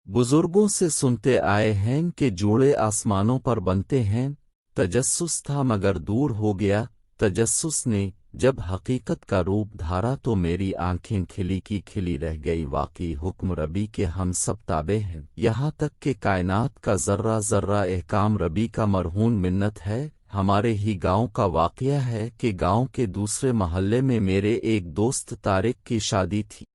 बुजुर्गों से सुनते आए हैं कि जोड़े आसमानों पर बनते हैं। तजस्सुस था मगर दूर हो गया तजस्सुस ने। जब हकीकत का रूप धारा तो मेरी आंखें खिली की खिली रह गई। वाकई हुक्म रबी के हम सब ताबे हैं, यहाँ तक कि कायनात का जर्रा जर्रा एहकाम रबी का मरहून मिन्नत है। हमारे ही गांव का वाकया है कि गांव के दूसरे मोहल्ले में मेरे एक दोस्त तारिक की शादी थी।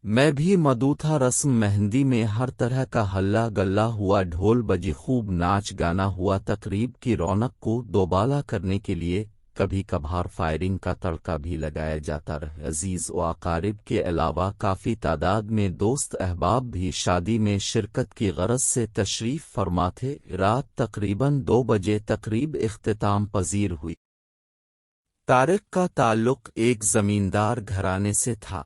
मैं भी मदऊ था। रस्म मेहंदी में हर तरह का हल्ला गल्ला हुआ, ढोल बजी, खूब नाच गाना हुआ। तकरीब की रौनक को दोबाला करने के लिए कभी कभार फायरिंग का तड़का भी लगाया जाता रहा। अजीज व अकारिब के अलावा काफ़ी तादाद में दोस्त अहबाब भी शादी में शिरकत की गरज से तशरीफ़ फरमा थे। रात तकरीबन 2 बजे तकरीब इख्तिताम पजीर हुई। तारिक का ताल्लुक एक जमींदार घराने से था।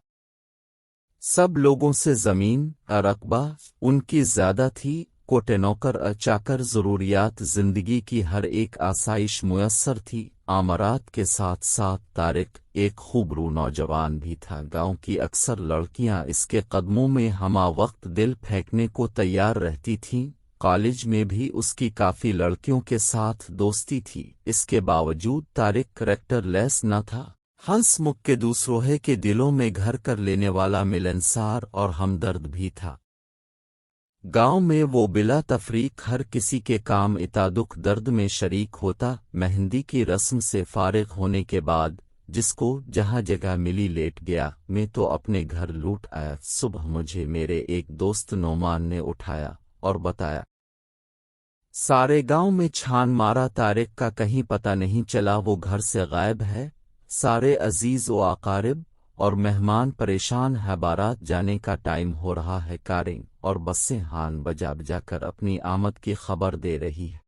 सब लोगों से ज़मीन रकबा उनकी ज़्यादा थी। कोटे नौकर चाकर ज़रूरियात ज़िंदगी की हर एक आसाइश मुयस्सर थी। आमरात के साथ साथ तारिक एक खूबरू नौजवान भी था। गांव की अक्सर लड़कियां इसके कदमों में हमा वक्त दिल फेंकने को तैयार रहती थीं। कॉलेज में भी उसकी काफ़ी लड़कियों के साथ दोस्ती थी। इसके बावजूद तारिक करैक्टरलेस न था। हंस मुख के दूसरों के दिलों में घर कर लेने वाला मिलनसार और हमदर्द भी था। गांव में वो बिला तफरीक हर किसी के काम इता दुख दर्द में शरीक होता। मेहंदी की रस्म से फारिग होने के बाद जिसको जहां जगह मिली लेट गया। मैं तो अपने घर लौट आया। सुबह मुझे मेरे एक दोस्त नोमान ने उठाया और बताया, सारे गांव में छान मारा, तारिक का कहीं पता नहीं चला, वो घर से गायब है। सारे अजीज व अकारिब और मेहमान परेशान है। बारात जाने का टाइम हो रहा है। कारें और बसें हान बजा बजा कर अपनी आमद की खबर दे रही है।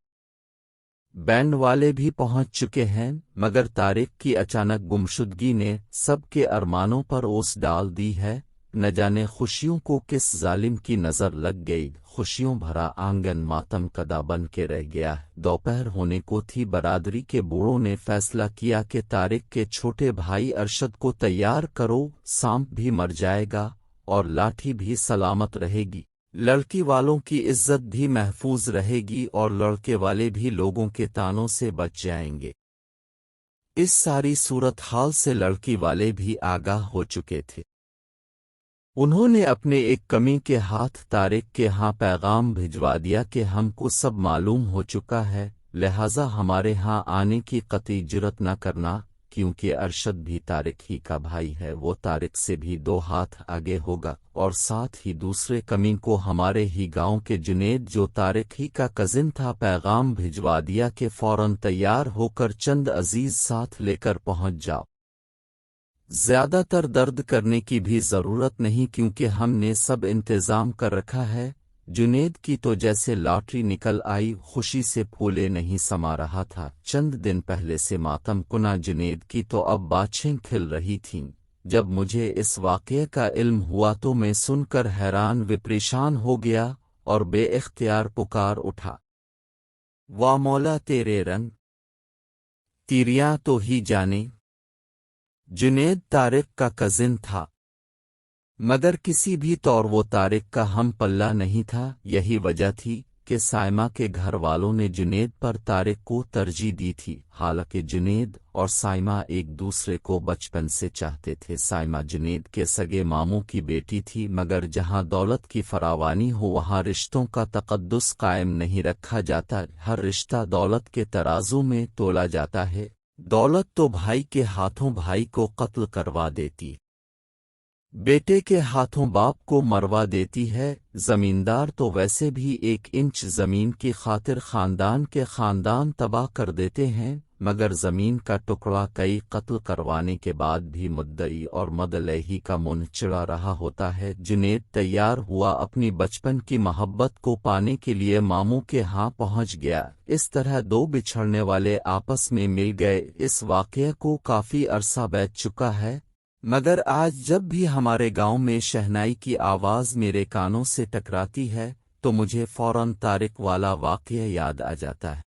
बैंड वाले भी पहुंच चुके हैं, मगर तारिक की अचानक गुमशुदगी ने सबके अरमानों पर ओस डाल दी है। न जाने खुशियों को किस जालिम की नज़र लग गई। खुशियों भरा आंगन मातम कदा बन के रह गया। दोपहर होने को थी। बरादरी के बूढ़ों ने फैसला किया कि तारिक के छोटे भाई अरशद को तैयार करो। सांप भी मर जाएगा और लाठी भी सलामत रहेगी। लड़की वालों की इज्जत भी महफूज रहेगी और लड़के वाले भी लोगों के तानों से बच जाएंगे। इस सारी सूरत हाल से लड़की वाले भी आगाह हो चुके थे। उन्होंने अपने एक कमी के हाथ तारिक के यहाँ पैगाम भिजवा दिया कि हमको सब मालूम हो चुका है, लिहाजा हमारे यहाँ आने की कतई जुर्रत न करना, क्योंकि अरशद भी तारिक ही का भाई है। वो तारिक से भी 2 हाथ आगे होगा। और साथ ही दूसरे कमी को हमारे ही गांव के जुनेद जो तारिक ही का कजिन था, पैगाम भिजवा दिया कि फौरन तैयार होकर चंद अजीज साथ लेकर पहुंच जाओ। ज्यादातर दर्द करने की भी जरूरत नहीं, क्योंकि हमने सब इंतजाम कर रखा है। जुनेद की तो जैसे लॉटरी निकल आई, खुशी से फूले नहीं समा रहा था। चंद दिन पहले से मातम कुना जुनेद की तो अब बाछें खिल रही थीं। जब मुझे इस वाक़ये का इल्म हुआ तो मैं सुनकर हैरान विपरेशान हो गया और बेइख्तियार पुकार उठा, वाह मौला तेरे रंग तीरियां तो ही जाने। जुनेद तारिक का कजिन था, मगर किसी भी तौर वो तारिक का हम पल्ला नहीं था। यही वजह थी कि साइमा के घर वालों ने जुनेद पर तारिक को तरजीह दी थी। हालांकि जुनेद और साइमा एक दूसरे को बचपन से चाहते थे। साइमा जुनेद के सगे मामू की बेटी थी, मगर जहां दौलत की फरावानी हो वहां रिश्तों का तकद्दुस कायम नहीं रखा जाता। हर रिश्ता दौलत के तराजू में तोला जाता है। दौलत तो भाई के हाथों भाई को कत्ल करवा देती, बेटे के हाथों बाप को मरवा देती है। जमींदार तो वैसे भी 1 इंच जमीन की खातिर खानदान के खानदान तबाह कर देते हैं, मगर जमीन का टुकड़ा कई कत्ल करवाने के बाद भी मुद्दई और मदलही का मुंह चिढ़ा रहा होता है। जुनेद तैयार हुआ, अपनी बचपन की मोहब्बत को पाने के लिए मामू के यहाँ पहुँच गया। इस तरह 2 बिछड़ने वाले आपस में मिल गए। इस वाक़ये को काफ़ी अरसा बीत चुका है, मगर आज जब भी हमारे गांव में शहनाई की आवाज़ मेरे कानों से टकराती है तो मुझे फौरन तारिक वाला वाक़या याद आ जाता है।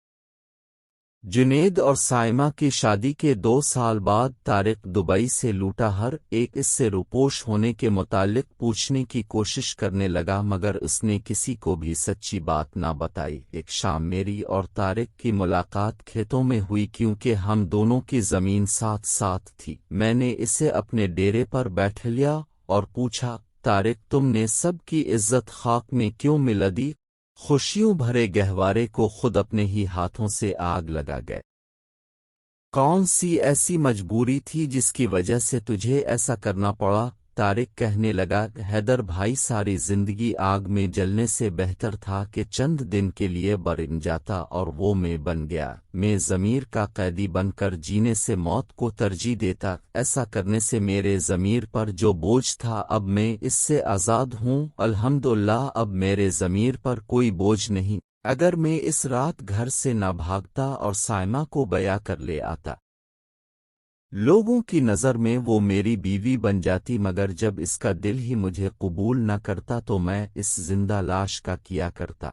جنید اور سائمہ کی شادی کے 2 سال بعد طارق دبئی سے لوٹا ہر ایک اس سے روپوش ہونے کے متعلق پوچھنے کی کوشش کرنے لگا، مگر اس نے کسی کو بھی سچی بات نہ بتائی۔ ایک شام میری اور طارق کی ملاقات کھیتوں میں ہوئی، کیونکہ ہم دونوں کی زمین ساتھ ساتھ تھی۔ میں نے اسے اپنے ڈیرے پر بیٹھ لیا اور پوچھا، طارق تم نے سب کی عزت خاک میں کیوں ملا دی؟ خوشیوں بھرے گہوارے کو خود اپنے ہی ہاتھوں سے آگ لگا گئے۔ کون سی ایسی مجبوری تھی جس کی وجہ سے تجھے ایسا کرنا پڑا؟ طارق کہنے لگا، حیدر بھائی ساری زندگی آگ میں جلنے سے بہتر تھا کہ چند دن کے لیے برن جاتا، اور وہ میں بن گیا۔ میں ضمیر کا قیدی بن کر جینے سے موت کو ترجیح دیتا۔ ایسا کرنے سے میرے ضمیر پر جو بوجھ تھا اب میں اس سے آزاد ہوں۔ الحمدللہ اب میرے ضمیر پر کوئی بوجھ نہیں۔ اگر میں اس رات گھر سے نہ بھاگتا اور سائمہ کو بیاہ کر لے آتا، لوگوں کی نظر میں وہ میری بیوی بن جاتی، مگر جب اس کا دل ہی مجھے قبول نہ کرتا تو میں اس زندہ لاش کا کیا کرتا؟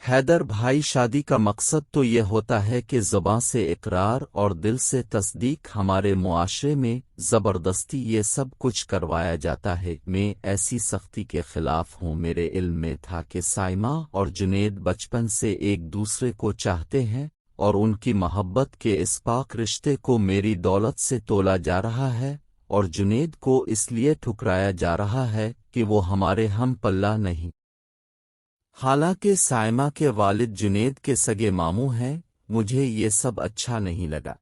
حیدر بھائی شادی کا مقصد تو یہ ہوتا ہے کہ زباں سے اقرار اور دل سے تصدیق۔ ہمارے معاشرے میں زبردستی یہ سب کچھ کروایا جاتا ہے۔ میں ایسی سختی کے خلاف ہوں۔ میرے علم میں تھا کہ سائمہ اور جنید بچپن سے ایک دوسرے کو چاہتے ہیں، اور ان کی محبت کے اس پاک رشتے کو میری دولت سے تولا جا رہا ہے، اور جنید کو اس لیے ٹھکرایا جا رہا ہے کہ وہ ہمارے ہم پلہ نہیں۔ حالانکہ سائمہ کے والد جنید کے سگے ماموں ہیں۔ مجھے یہ سب اچھا نہیں لگا۔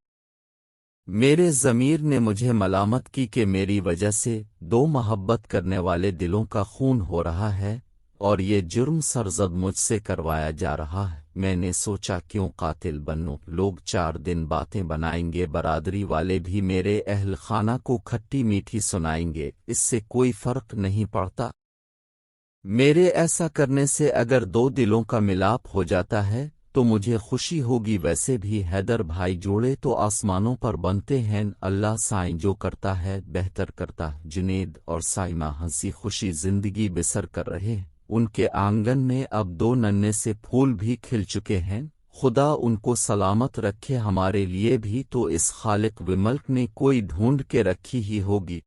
میرے ضمیر نے مجھے ملامت کی کہ میری وجہ سے 2 محبت کرنے والے دلوں کا خون ہو رہا ہے، اور یہ جرم سرزد مجھ سے کروایا جا رہا ہے۔ میں نے سوچا کیوں قاتل بنوں؟ لوگ 4 دن باتیں بنائیں گے، برادری والے بھی میرے اہل خانہ کو کھٹی میٹھی سنائیں گے، اس سے کوئی فرق نہیں پڑتا۔ میرے ایسا کرنے سے اگر 2 دلوں کا ملاپ ہو جاتا ہے تو مجھے خوشی ہوگی۔ ویسے بھی حیدر بھائی جوڑے تو آسمانوں پر بنتے ہیں، اللہ سائیں جو کرتا ہے بہتر کرتا ہے۔ جنید اور سائمہ ہنسی خوشی زندگی بسر کر رہے ہیں۔ ان کے آنگن میں اب 2 ننھے سے پھول بھی کھل چکے ہیں۔ خدا ان کو سلامت رکھے، ہمارے لیے بھی تو اس خالق و ملک نے کوئی ڈھونڈ کے رکھی ہی ہوگی۔